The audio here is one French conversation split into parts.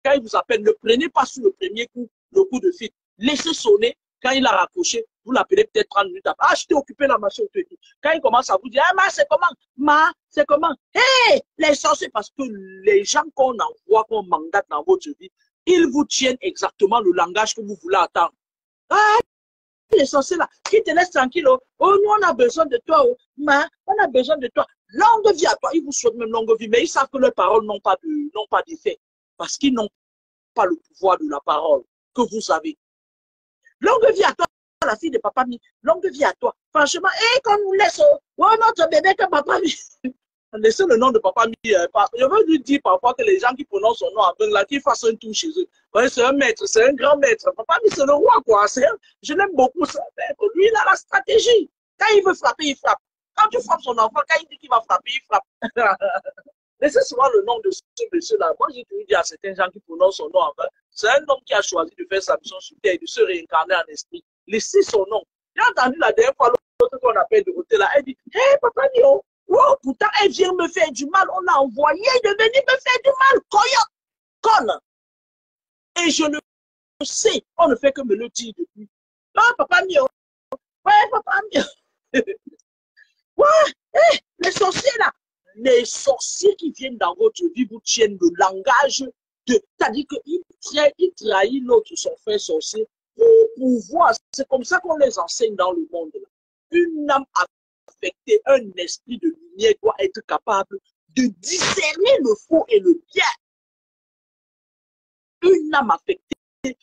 quand il vous appelle, ne prenez pas sur le premier coup le coup de fil. Laissez sonner. Quand il a raccroché, vous l'appelez peut-être 30 minutes après. Ah, je t'ai occupé la machine. Quand il commence à vous dire, ah, ma, c'est comment? Ma, c'est comment? Hé, les sorciers, parce que les gens qu'on envoie, qu'on mandate dans votre vie, ils vous tiennent exactement le langage que vous voulez attendre. Ah, les sorciers là, qui te laissent tranquille. Oh, nous, on a besoin de toi. Oh, ma, on a besoin de toi. Longue vie à toi. Ils vous souhaitent même longue vie, mais ils savent que leurs paroles n'ont pas d'effet. Parce qu'ils n'ont pas le pouvoir de la parole que vous avez. Longue vie à toi, la fille de papa mi. Longue vie à toi. Franchement, quand nous laisse, oh, notre bébé que papa mi. Laissez le nom de papa mi. Je veux lui dire parfois que les gens qui prononcent son nom en là, qu'ils fassent un tour chez eux. C'est un maître, c'est un grand maître. Papa mi, c'est le roi, quoi. Je l'aime beaucoup, ça. Lui, il a la stratégie. Quand il veut frapper, il frappe. Quand tu frappes son enfant, quand il dit qu'il va frapper, il frappe. Laissez souvent le nom de ce monsieur-là. Moi, j'ai toujours dit à certains gens qui prononcent son nom en vain, c'est un homme qui a choisi de faire sa mission sur terre et de se réincarner en esprit. Laissez son nom. J'ai entendu la dernière fois l'autre qu'on appelle Dorothée là, elle dit, hé, papa Nio, oh, pourtant elle vient me faire du mal, on l'a envoyé de venir me faire du mal, coyote, conne. Et je le sais, on ne fait que me le dire depuis. Ah, papa Nio, ouais, papa Nio. Ouais, les sorciers là, les sorciers qui viennent dans votre vie vous tiennent le langage de, c'est-à-dire qu'ils trahissent l'autre, son frère sorcier, pour pouvoir, c'est comme ça qu'on les enseigne dans le monde là. Une âme affectée, un esprit de lumière doit être capable de discerner le faux et le bien. Une âme affectée,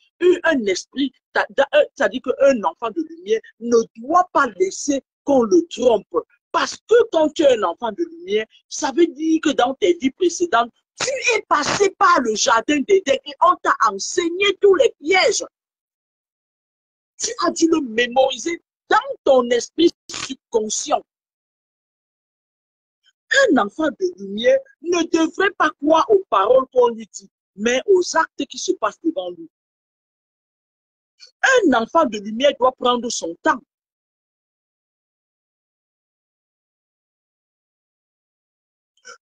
un esprit, c'est-à-dire qu'un enfant de lumière ne doit pas laisser qu'on le trompe. Parce que quand tu es un enfant de lumière, ça veut dire que dans tes vies précédentes, tu es passé par le jardin d'Éden et on t'a enseigné tous les pièges. Tu as dû le mémoriser dans ton esprit subconscient. Un enfant de lumière ne devrait pas croire aux paroles qu'on lui dit, mais aux actes qui se passent devant lui. Un enfant de lumière doit prendre son temps.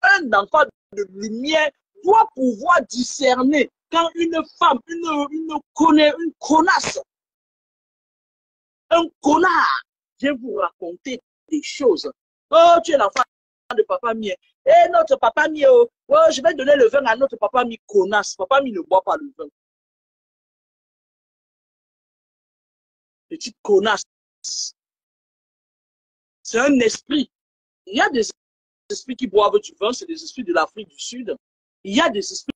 Un enfant de lumière doit pouvoir discerner quand une femme, une connasse, un connard vient vous raconter des choses. Oh, tu es l'enfant de papa mien. Eh, notre papa mien, oh, je vais donner le vin à notre papa mien, connasse. Papa mien ne boit pas le vin. Petite connasse. C'est un esprit. Il y a des esprits qui boivent du vin, c'est des esprits de l'Afrique du Sud. Il y a des esprits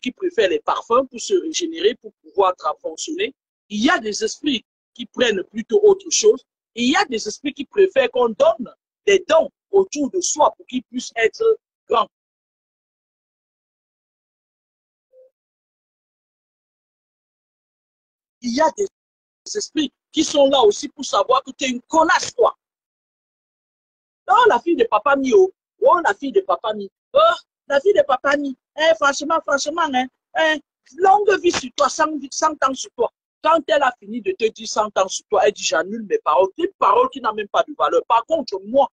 qui préfèrent les parfums pour se régénérer, pour pouvoir fonctionner. Il y a des esprits qui prennent plutôt autre chose. Il y a des esprits qui préfèrent qu'on donne des dons autour de soi pour qu'ils puissent être grands. Il y a des esprits qui sont là aussi pour savoir que tu es une connasse, toi. Oh, la fille de papa mi, oh, la fille de papa mi. Oh, la fille de papa mi. Eh, franchement, longue vie sur toi, 100 ans sur toi. Quand elle a fini de te dire 100 ans sur toi, elle dit j'annule mes paroles. Des paroles qui n'ont même pas de valeur. Par contre, moi,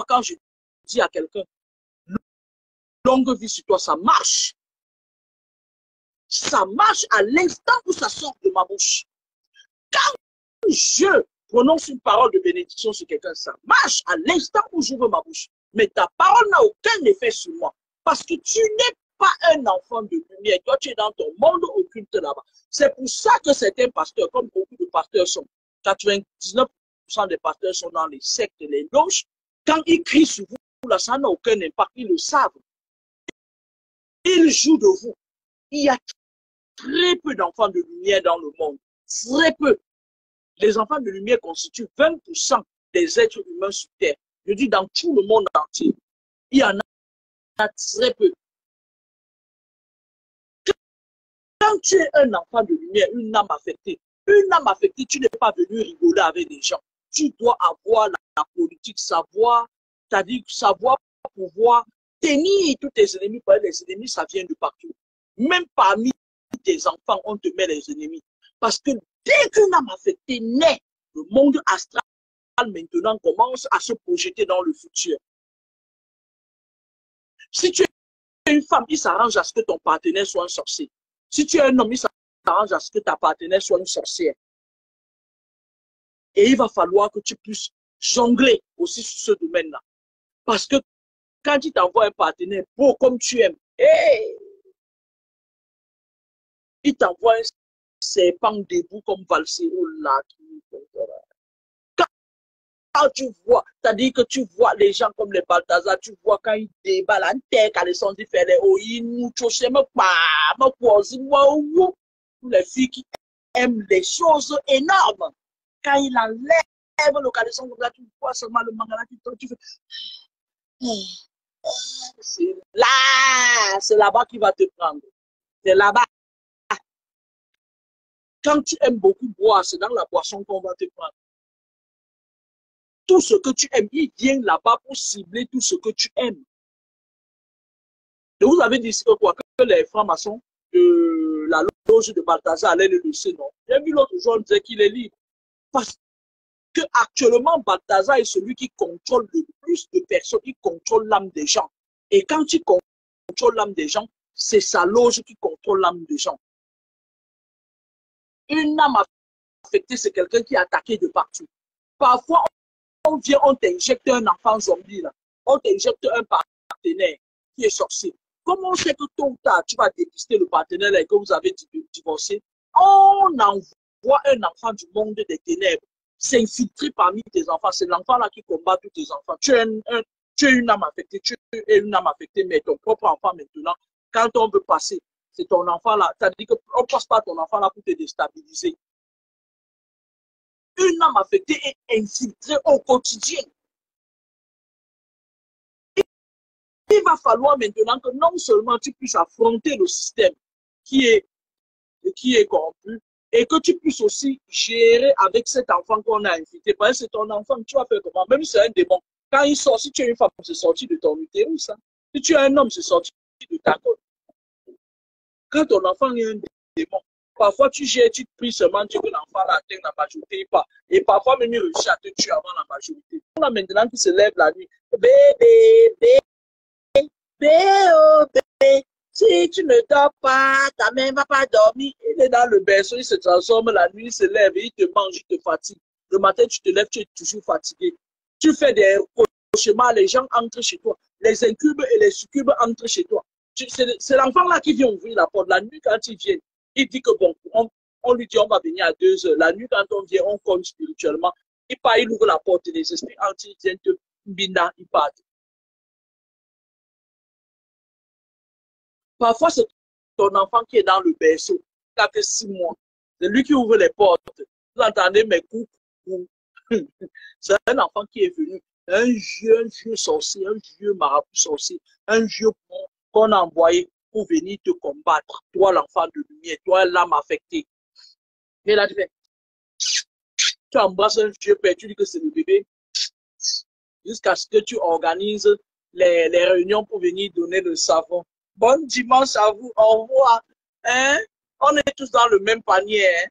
quand je dis à quelqu'un longue vie sur toi, ça marche. Ça marche à l'instant où ça sort de ma bouche. Quand je prononce une parole de bénédiction sur quelqu'un, ça marche à l'instant où j'ouvre ma bouche. Mais ta parole n'a aucun effet sur moi. Parce que tu n'es pas un enfant de lumière. Toi, tu es dans ton monde occulte là-bas. C'est pour ça que certains pasteurs, comme beaucoup de pasteurs sont, 99% des pasteurs sont dans les sectes et les loges. Quand ils crient sur vous, là, ça n'a aucun impact. Ils le savent. Ils jouent de vous. Il y a très peu d'enfants de lumière dans le monde. Très peu. Les enfants de lumière constituent 20% des êtres humains sur Terre. Je dis dans tout le monde entier. Il y en a très peu. Quand tu es un enfant de lumière, une âme affectée, tu n'es pas venu rigoler avec des gens. Tu dois avoir la politique, savoir, c'est-à-dire savoir pouvoir tenir tous tes ennemis. Les ennemis, ça vient de partout. Même parmi tes enfants, on te met les ennemis. Parce que dès qu'une âme affectée naît, le monde astral maintenant commence à se projeter dans le futur. Si tu es une femme, il s'arrange à ce que ton partenaire soit un sorcier. Si tu es un homme, il s'arrange à ce que ta partenaire soit une sorcière. Et il va falloir que tu puisses jongler aussi sur ce domaine-là. Parce que quand tu t'envoies un partenaire beau comme tu aimes, hey, il t'envoie un serpent debout comme Valsero là. Quand tu vois, c'est-à-dire que tu vois les gens comme les Balthazar, tu vois quand ils déballent en terre, quand ils sont différents, les filles qui aiment les choses énormes. Quand il enlève le caleçon, tu vois seulement le mangala qui tombe, tu fais. C'est là-bas qu'il va te prendre. C'est là-bas. Quand tu aimes beaucoup boire, c'est dans la boisson qu'on va te prendre. Tout ce que tu aimes, il vient là-bas pour cibler tout ce que tu aimes. Et vous avez dit quoi, que les francs-maçons de la loge de Balthazar allaient le laisser, non? J'ai vu l'autre jour, on disait qu'il est libre. Parce que actuellement, Balthazar est celui qui contrôle le plus de personnes, il contrôle l'âme des gens. Et quand il contrôle l'âme des gens, c'est sa loge qui contrôle l'âme des gens. Une âme affectée, c'est quelqu'un qui est attaqué de partout. Parfois, on vient, on t'injecte un enfant zombie, là. On t'injecte un partenaire qui est sorcier. Comment on sait que tôt ou tard, tu vas dépister le partenaire là, et que vous avez divorcé? On envoie un enfant du monde des ténèbres s'infiltrer parmi tes enfants. C'est l'enfant là qui combat tous tes enfants. Tu es une âme affectée, tu es une âme affectée, mais ton propre enfant maintenant, quand on veut passer, c'est ton enfant là. C'est-à-dire qu'on ne passe pas ton enfant là pour te déstabiliser. Une âme affectée est infiltrée au quotidien. Il va falloir maintenant que non seulement tu puisses affronter le système qui est corrompu, et que tu puisses aussi gérer avec cet enfant qu'on a infiltré. Parce que c'est ton enfant, tu vas faire comment? Même si c'est un démon. Quand il sort, si tu es une femme, c'est sorti de ton utérus. Hein? Si tu es un homme, c'est sorti de ta côte. Quand ton enfant est un démon, parfois tu gères, tu te pries seulement, tu veux que l'enfant atteigne la majorité pas. Et parfois même il réussit à te tuer avant la majorité. On a maintenant qui se lève la nuit. Bébé, bébé, si tu ne dors pas, ta mère ne va pas dormir. Il est dans le berceau, il se transforme la nuit, il se lève, il te mange, il te fatigue. Le matin, tu te lèves, tu es toujours fatigué. Tu fais des cauchemars, les gens entrent chez toi. Les incubes et les succubes entrent chez toi. C'est l'enfant là qui vient ouvrir la porte. La nuit, quand il vient, il dit que bon, on lui dit on va venir à 2 heures. La nuit, quand on vient, on compte spirituellement. Il part, il ouvre la porte, les esprits entrent, ils viennent te binda, ils partent. Parfois, c'est ton enfant qui est dans le berceau, il a que 6 mois. C'est lui qui ouvre les portes. Vous entendez mes coups. C'est un enfant qui est venu. Un vieux sorcier, un vieux marabout sorcier, un vieux qu'on a envoyé pour venir te combattre. Toi, l'enfant de lumière, toi, l'âme affectée. Et là, tu embrasses un vieux père, tu dis que c'est le bébé, jusqu'à ce que tu organises les réunions pour venir donner le savon. Bon dimanche à vous, au revoir. Hein? On est tous dans le même panier. Hein?